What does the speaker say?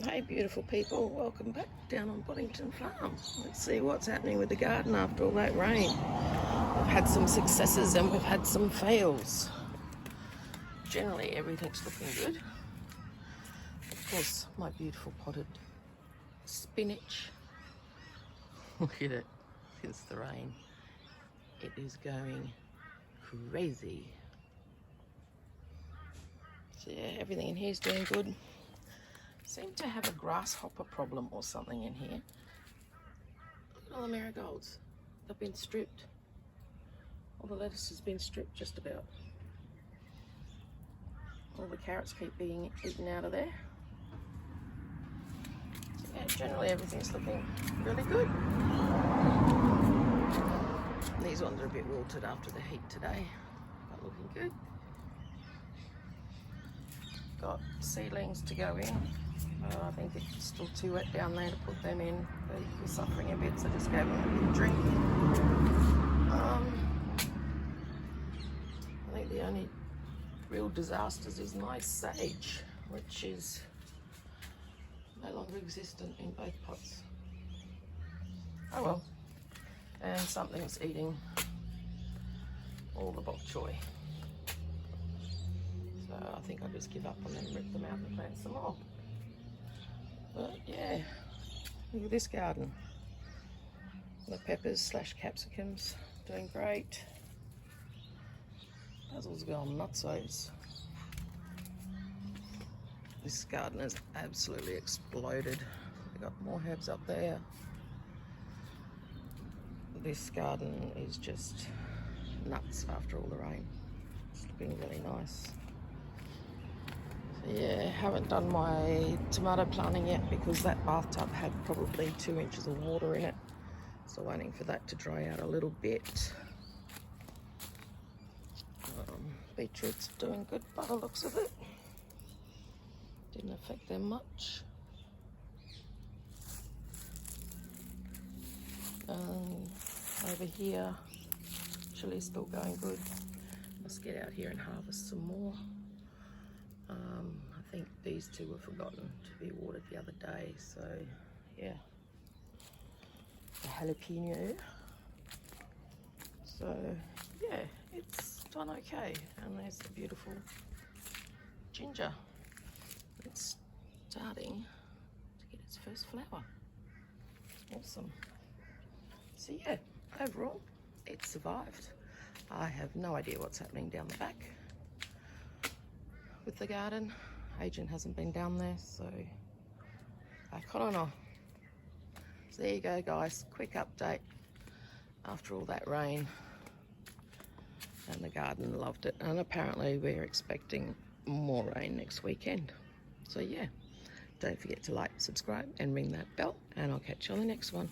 Hey beautiful people, welcome back down on Boddington Farm. Let's see what's happening with the garden after all that rain. We've had some successes and we've had some fails. Generally everything's looking good. Of course, my beautiful potted spinach. Look at it, since the rain. It is going crazy. So yeah, everything in here is doing good. Seem to have a grasshopper problem or something in here. Look at all the marigolds. They've been stripped. All the lettuce has been stripped just about. All the carrots keep being eaten out of there. So yeah, generally everything's looking really good. These ones are a bit wilted after the heat today, but looking good. Got seedlings to go in. I think it's still too wet down there to put them in. They were suffering a bit, so I just gave them a bit of drink. I think the only real disasters is my sage, which is no longer existent in both pots. Oh well. And something's eating all the bok choy. So I think I'll just give up on them, rip them out and plant some more. But yeah, look at this garden. The peppers / capsicums doing great. Basil's gone nutsos. This garden has absolutely exploded. We've got more herbs up there. This garden is just nuts after all the rain. It's looking really nice. Yeah, haven't done my tomato planting yet because that bathtub had probably 2 inches of water in it. So waiting for that to dry out a little bit. Beetroot's doing good by the looks of it. Didn't affect them much. Over here, chili's still going good. Let's get out here and harvest some more. I think these two were forgotten to be watered the other day, so yeah. The jalapeno. So yeah, it's done okay. And there's the beautiful ginger. It's starting to get its first flower. Awesome. So yeah, overall, it survived. I have no idea what's happening down the back with the garden. Agent hasn't been down there, so I don't know. So there you go, guys. Quick update after all that rain. And the garden loved it. And apparently we're expecting more rain next weekend. So yeah, don't forget to like, subscribe, and ring that bell. And I'll catch you on the next one.